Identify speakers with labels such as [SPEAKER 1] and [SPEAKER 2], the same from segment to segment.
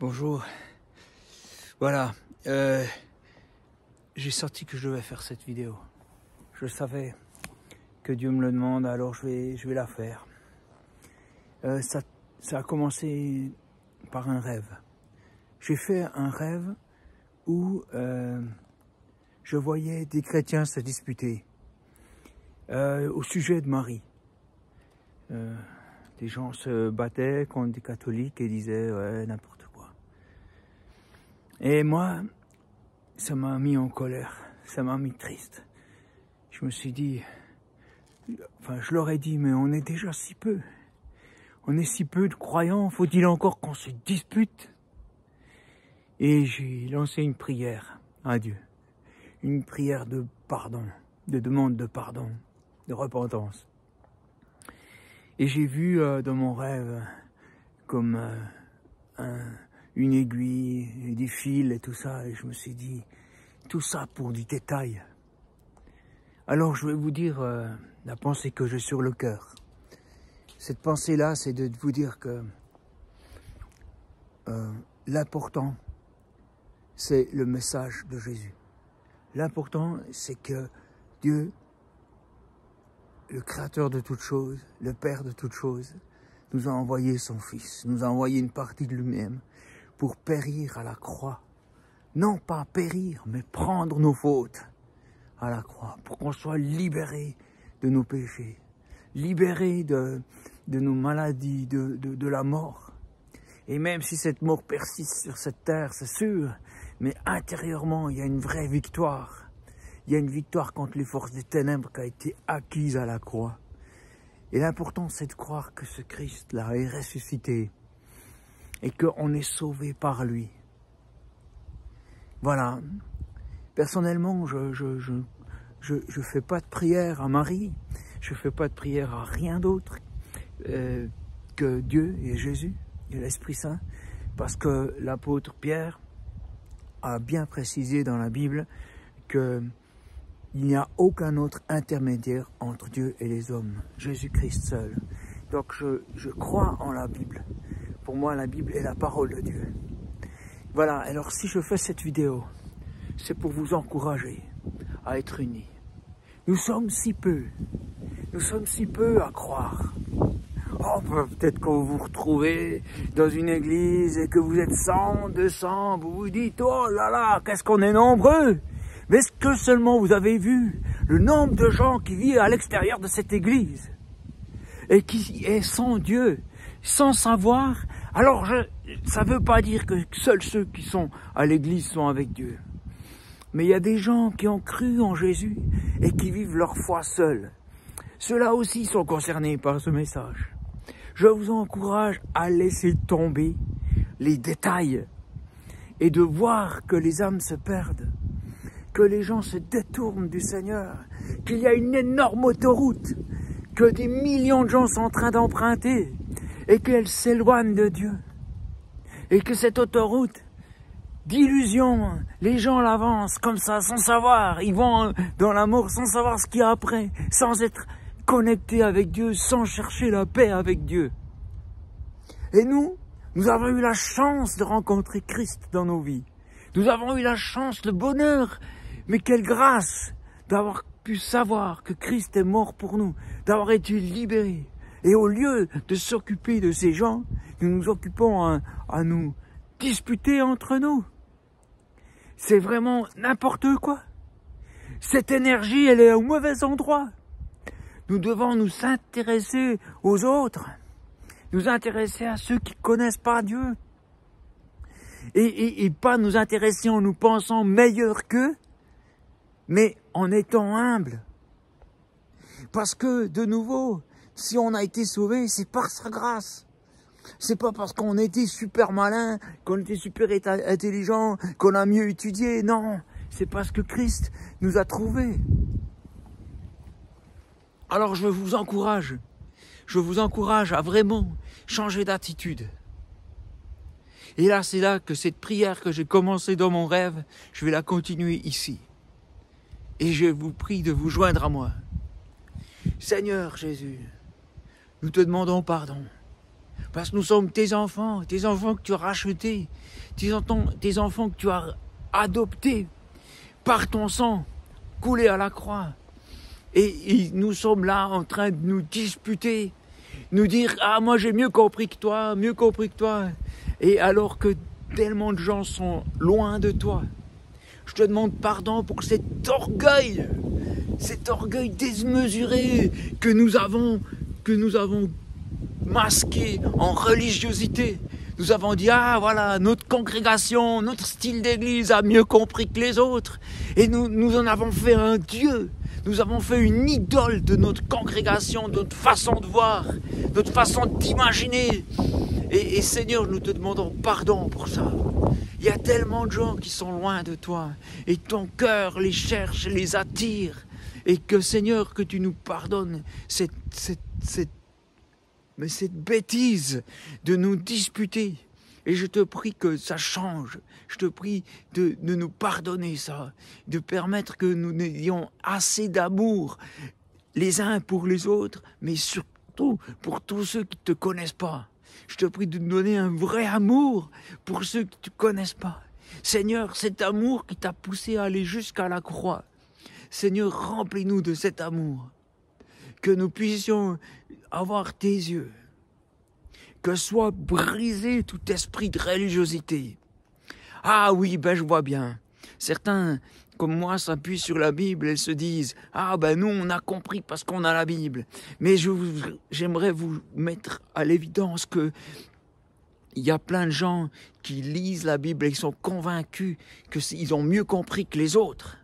[SPEAKER 1] Bonjour. Voilà, j'ai senti que je devais faire cette vidéo. Je savais que Dieu me le demande, alors je vais la faire. Ça a commencé par un rêve. J'ai fait un rêve où je voyais des chrétiens se disputer au sujet de Marie. Des gens se battaient contre des catholiques et disaient ouais, n'importe quoi. Et moi, ça m'a mis en colère, ça m'a mis triste. Je me suis dit, enfin je leur ai dit, mais on est déjà si peu. On est si peu de croyants, faut-il encore qu'on se dispute? Et j'ai lancé une prière à Dieu. Une prière de pardon, de demande de pardon, de repentance. Et j'ai vu dans mon rêve comme une aiguille, des fils et tout ça, et je me suis dit, tout ça pour du détail. Alors je vais vous dire la pensée que j'ai sur le cœur. Cette pensée-là, c'est de vous dire que l'important, c'est le message de Jésus. L'important, c'est que Dieu, le Créateur de toutes choses, le Père de toutes choses, nous a envoyé son Fils, nous a envoyé une partie de lui-même pour périr à la croix. Non pas périr, mais prendre nos fautes à la croix, pour qu'on soit libérés de nos péchés, libérés de nos maladies, de la mort. Et même si cette mort persiste sur cette terre, c'est sûr, mais intérieurement, il y a une vraie victoire. Il y a une victoire contre les forces des ténèbres qui a été acquise à la croix. Et l'important, c'est de croire que ce Christ-là est ressuscité et qu'on est sauvé par lui. Voilà. Personnellement, je fais pas de prière à Marie, je fais pas de prière à rien d'autre que Dieu et Jésus et l'Esprit Saint, parce que l'apôtre Pierre a bien précisé dans la Bible que il n'y a aucun autre intermédiaire entre Dieu et les hommes, Jésus-Christ seul. Donc je crois en la Bible. Pour moi, la Bible est la parole de Dieu. Voilà, alors si je fais cette vidéo, c'est pour vous encourager à être unis. Nous sommes si peu à croire. Oh, peut-être que vous vous retrouvez dans une église et que vous êtes 100, 200, vous vous dites, oh là là, qu'est-ce qu'on est nombreux! Mais est-ce que seulement vous avez vu le nombre de gens qui vivent à l'extérieur de cette église et qui est sans Dieu, sans savoir? Alors, ça ne veut pas dire que seuls ceux qui sont à l'église sont avec Dieu. Mais il y a des gens qui ont cru en Jésus et qui vivent leur foi seuls. Ceux-là aussi sont concernés par ce message. Je vous encourage à laisser tomber les détails et de voir que les âmes se perdent, que les gens se détournent du Seigneur, qu'il y a une énorme autoroute, que des millions de gens sont en train d'emprunter et qu'elle s'éloigne de Dieu. Et que cette autoroute d'illusion, les gens l'avancent comme ça, sans savoir, ils vont dans l'amour sans savoir ce qu'il y a après, sans être connectés avec Dieu, sans chercher la paix avec Dieu. Et nous avons eu la chance de rencontrer Christ dans nos vies. Nous avons eu la chance, le bonheur, mais quelle grâce d'avoir pu savoir que Christ est mort pour nous, d'avoir été libérés. Et au lieu de s'occuper de ces gens, nous nous occupons à nous disputer entre nous. C'est vraiment n'importe quoi. Cette énergie, elle est au mauvais endroit. Nous devons nous intéresser aux autres, nous intéresser à ceux qui ne connaissent pas Dieu. Et pas nous intéresser en nous pensant meilleurs qu'eux, mais en étant humbles. Parce que, de nouveau, si on a été sauvé, c'est par sa grâce. C'est pas parce qu'on était super malin, qu'on était super intelligent, qu'on a mieux étudié. Non, c'est parce que Christ nous a trouvés. Alors je vous encourage à vraiment changer d'attitude. Et là, c'est là que cette prière que j'ai commencée dans mon rêve, je vais la continuer ici. Et je vous prie de vous joindre à moi. Seigneur Jésus, nous te demandons pardon Parce que nous sommes tes enfants que tu as rachetés, tes enfants que tu as adoptés par ton sang, coulé à la croix. Et nous sommes là en train de nous disputer, nous dire « Ah, moi j'ai mieux compris que toi, mieux compris que toi ». Et alors que tellement de gens sont loin de toi, je te demande pardon pour cet orgueil démesuré que nous avons masqué en religiosité. Nous avons dit, ah voilà, notre congrégation, notre style d'église a mieux compris que les autres. Et nous en avons fait un Dieu. Nous avons fait une idole de notre congrégation, de notre façon de voir, notre façon d'imaginer. Et Seigneur, nous te demandons pardon pour ça. Il y a tellement de gens qui sont loin de toi. Et ton cœur les cherche, les attire. Et que Seigneur, que tu nous pardonnes cette bêtise de nous disputer. Et je te prie que ça change. Je te prie de nous pardonner ça. De permettre que nous ayons assez d'amour les uns pour les autres, mais surtout pour tous ceux qui ne te connaissent pas. Je te prie de nous donner un vrai amour pour ceux qui ne te connaissent pas. Seigneur, cet amour qui t'a poussé à aller jusqu'à la croix. Seigneur, remplis-nous de cet amour. Que nous puissions avoir tes yeux. Que soit brisé tout esprit de religiosité. Ah oui, ben je vois bien. Certains, comme moi, s'appuient sur la Bible et se disent « Ah ben nous, on a compris parce qu'on a la Bible. » Mais j'aimerais vous mettre à l'évidence que il y a plein de gens qui lisent la Bible et qui sont convaincus qu'ils ont mieux compris que les autres.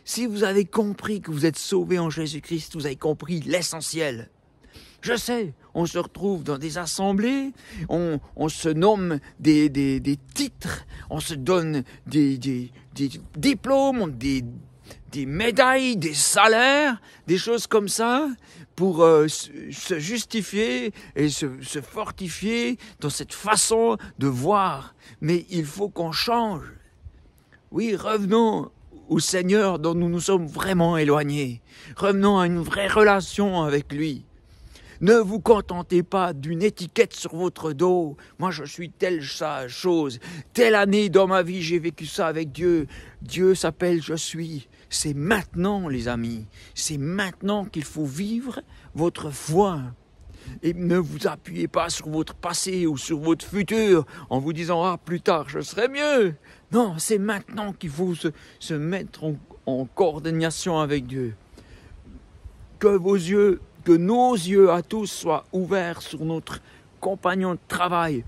[SPEAKER 1] Si vous avez compris que vous êtes sauvés en Jésus-Christ, vous avez compris l'essentiel. Je sais, on se retrouve dans des assemblées, on se nomme des titres, on se donne des diplômes, des médailles, des salaires, des choses comme ça, pour se justifier et se fortifier dans cette façon de voir. Mais il faut qu'on change. Oui, revenons au Seigneur dont nous nous sommes vraiment éloignés. Revenons à une vraie relation avec lui. Ne vous contentez pas d'une étiquette sur votre dos. Moi, je suis telle chose. Telle année dans ma vie, j'ai vécu ça avec Dieu. Dieu s'appelle Je suis. C'est maintenant, les amis. C'est maintenant qu'il faut vivre votre foi. Et ne vous appuyez pas sur votre passé ou sur votre futur en vous disant « Ah, plus tard, je serai mieux ». Non, c'est maintenant qu'il faut se mettre en coordination avec Dieu. Que nos yeux à tous soient ouverts sur notre compagnon de travail,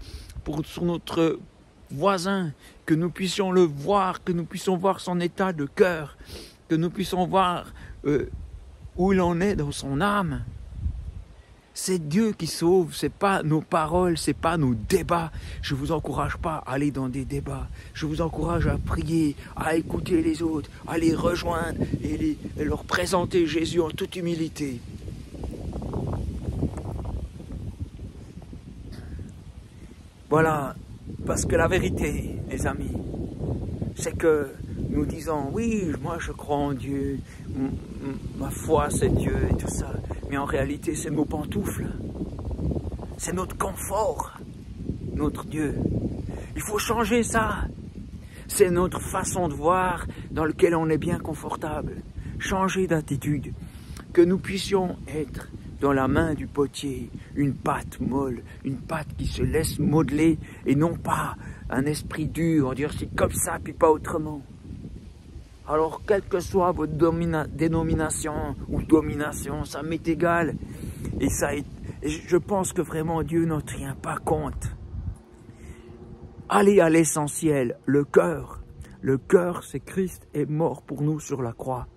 [SPEAKER 1] sur notre voisin, que nous puissions le voir, que nous puissions voir son état de cœur, que nous puissions voir où il en est dans son âme. C'est Dieu qui sauve, c'est pas nos paroles, c'est pas nos débats. Je vous encourage pas à aller dans des débats. Je vous encourage à prier, à écouter les autres, à les rejoindre et leur présenter Jésus en toute humilité. Voilà, parce que la vérité, les amis, c'est que nous disons, oui, moi je crois en Dieu, ma foi c'est Dieu et tout ça, mais en réalité c'est nos pantoufles, c'est notre confort, notre Dieu. Il faut changer ça, c'est notre façon de voir dans laquelle on est bien confortable, changer d'attitude, que nous puissions être dans la main du potier, une pâte molle, une pâte qui se laisse modeler et non pas un esprit dur, dire c'est comme ça puis pas autrement. Alors quelle que soit votre dénomination ou domination, ça m'est égal et je pense que vraiment Dieu n'en tient pas compte. Allez à l'essentiel, le cœur. Le cœur, c'est Christ est mort pour nous sur la croix.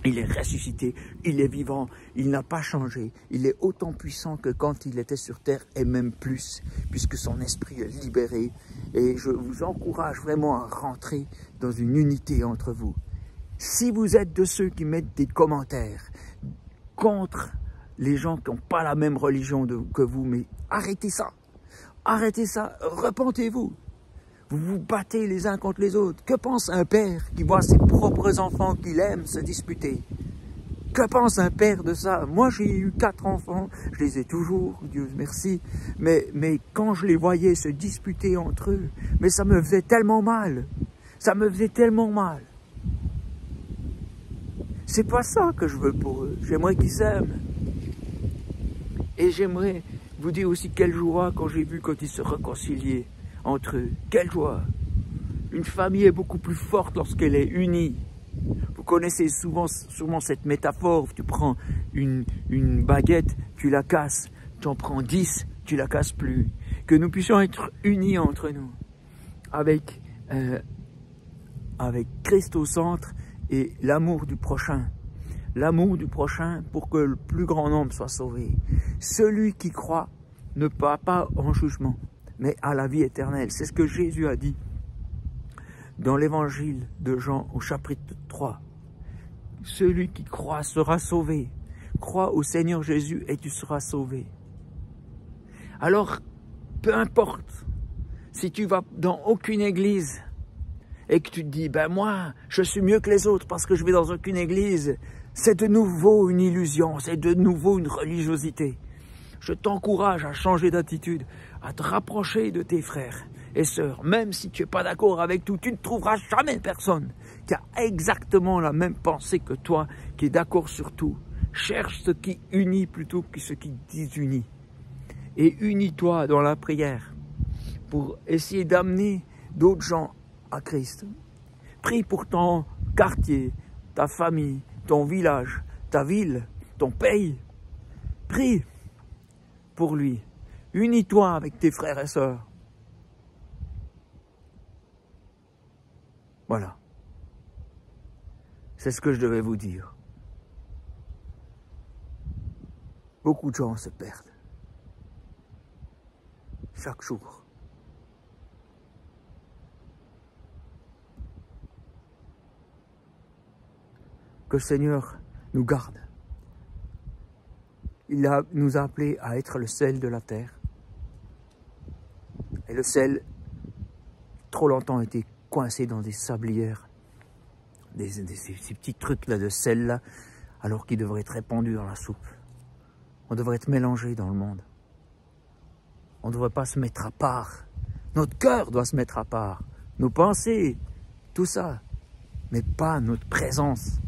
[SPEAKER 1] Il est ressuscité, il est vivant, il n'a pas changé. Il est autant puissant que quand il était sur terre et même plus, puisque son esprit est libéré. Et je vous encourage vraiment à rentrer dans une unité entre vous. Si vous êtes de ceux qui mettent des commentaires contre les gens qui n'ont pas la même religion que vous, mais arrêtez ça, repentez-vous. Vous vous battez les uns contre les autres. Que pense un père qui voit ses propres enfants qu'il aime se disputer? Que pense un père de ça? Moi, j'ai eu 4 enfants, je les ai toujours, Dieu merci, mais quand je les voyais se disputer entre eux, mais ça me faisait tellement mal, ça me faisait tellement mal. C'est pas ça que je veux pour eux, j'aimerais qu'ils s'aiment. Et j'aimerais vous dire aussi quelle joie quand j'ai vu quand ils se réconciliaient entre eux, quelle joie. Une famille est beaucoup plus forte lorsqu'elle est unie. Vous connaissez sûrement cette métaphore, tu prends une baguette, tu la casses, tu en prends 10, tu la casses plus. Que nous puissions être unis entre nous, avec Christ au centre et l'amour du prochain. L'amour du prochain pour que le plus grand nombre soit sauvé. Celui qui croit ne va pas en jugement, mais à la vie éternelle. C'est ce que Jésus a dit dans l'évangile de Jean au chapitre 3. Celui qui croit sera sauvé. Crois au Seigneur Jésus et tu seras sauvé. Alors, peu importe si tu vas dans aucune église et que tu te dis, ben moi, je suis mieux que les autres parce que je vais dans aucune église, c'est de nouveau une illusion, c'est de nouveau une religiosité. Je t'encourage à changer d'attitude, à te rapprocher de tes frères et sœurs. Même si tu n'es pas d'accord avec tout, tu ne trouveras jamais personne qui a exactement la même pensée que toi, qui est d'accord sur tout. Cherche ce qui unit plutôt que ce qui désunit. Et unis-toi dans la prière pour essayer d'amener d'autres gens à Christ. Prie pour ton quartier, ta famille, ton village, ta ville, ton pays. Prie pour lui. Unis-toi avec tes frères et sœurs. Voilà. C'est ce que je devais vous dire. Beaucoup de gens se perdent. Chaque jour. Que le Seigneur nous garde. Il nous a appelés à être le sel de la terre. Et le sel, trop longtemps, a été coincé dans des sablières, ces petits trucs là de sel là, alors qu'il devrait être répandu dans la soupe. On devrait être mélangé dans le monde. On ne devrait pas se mettre à part. Notre cœur doit se mettre à part. Nos pensées, tout ça, mais pas notre présence.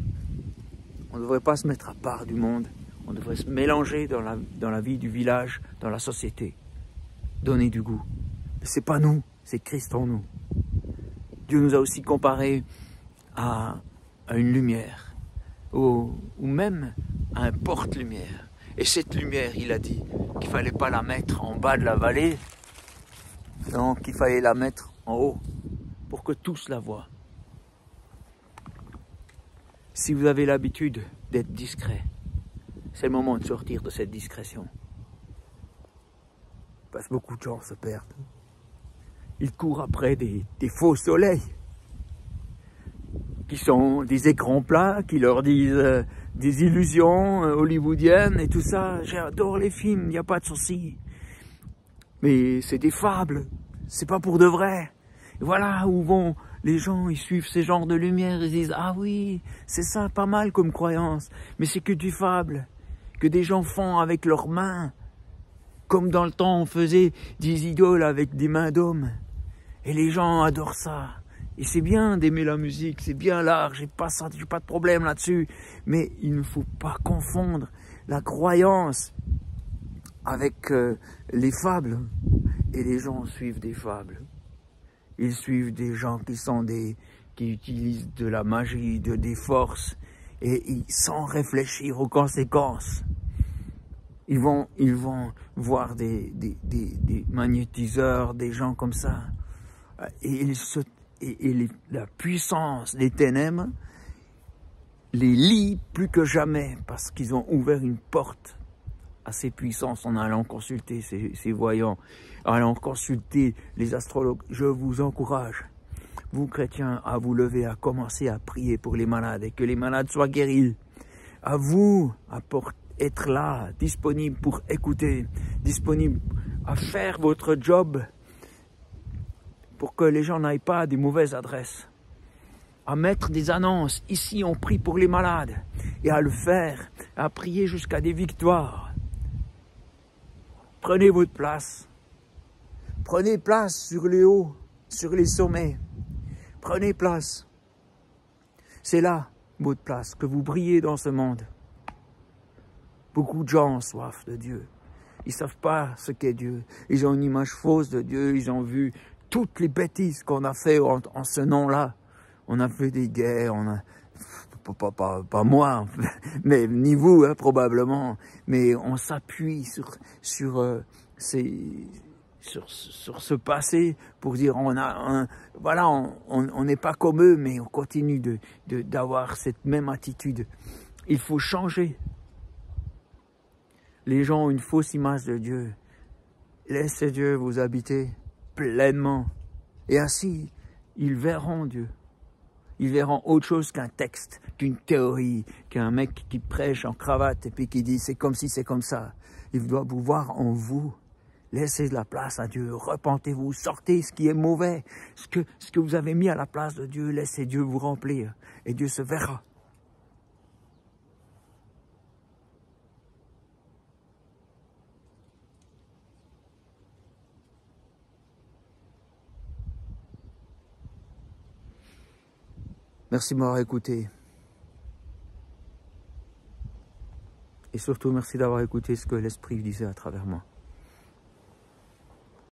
[SPEAKER 1] On ne devrait pas se mettre à part du monde. On devrait se mélanger dans la vie du village, dans la société. Donner du goût. C'est pas nous, c'est Christ en nous. Dieu nous a aussi comparés à une lumière, ou même à un porte-lumière. Et cette lumière, il a dit qu'il ne fallait pas la mettre en bas de la vallée, donc il fallait la mettre en haut, pour que tous la voient. Si vous avez l'habitude d'être discret, c'est le moment de sortir de cette discrétion. Parce que beaucoup de gens se perdent. Ils courent après des faux soleils, qui sont des écrans plats, qui leur disent des illusions hollywoodiennes et tout ça. J'adore les films, il n'y a pas de souci. Mais c'est des fables, c'est pas pour de vrai. Et voilà où vont les gens, ils suivent ces genres de lumière, ils disent « Ah oui, c'est ça, pas mal comme croyance, mais c'est que du fable, que des gens font avec leurs mains, comme dans le temps on faisait des idoles avec des mains d'hommes. Et les gens adorent ça. Et c'est bien d'aimer la musique, c'est bien l'art, j'ai pas de problème là-dessus. Mais il ne faut pas confondre la croyance avec les fables. Et les gens suivent des fables. Ils suivent des gens qui utilisent de la magie, des forces, et sans réfléchir aux conséquences. Ils vont voir des magnétiseurs, des gens comme ça. Et la puissance des ténèbres les lie plus que jamais parce qu'ils ont ouvert une porte à ces puissances en allant consulter ces voyants, en allant consulter les astrologues. Je vous encourage, vous chrétiens, à vous lever, à commencer à prier pour les malades et que les malades soient guéris. À vous, être là, disponible pour écouter, disponible à faire votre job pour que les gens n'aillent pas à des mauvaises adresses, à mettre des annonces. Ici, on prie pour les malades. et à le faire, à prier jusqu'à des victoires. Prenez votre place. Prenez place sur les hauts, sur les sommets. Prenez place. C'est là votre place, que vous brillez dans ce monde. Beaucoup de gens ont soif de Dieu. Ils ne savent pas ce qu'est Dieu. Ils ont une image fausse de Dieu. Ils ont vu toutes les bêtises qu'on a fait en ce nom-là. On a fait des guerres, on a... Pas moi, mais ni vous, hein, probablement. Mais on s'appuie sur ce passé pour dire voilà, on n'est pas comme eux, mais on continue d'avoir cette même attitude. Il faut changer. Les gens ont une fausse image de Dieu. Laissez Dieu vous habiter pleinement. Et ainsi, ils verront Dieu. Ils verront autre chose qu'un texte, qu'une théorie, qu'un mec qui prêche en cravate et puis qui dit c'est comme si, c'est comme ça. Il doit vous voir en vous. Laissez de la place à Dieu. Repentez-vous. Sortez ce qui est mauvais. Ce que vous avez mis à la place de Dieu, laissez Dieu vous remplir. Et Dieu se verra. Merci de m'avoir écouté. Et surtout, merci d'avoir écouté ce que l'Esprit disait à travers moi.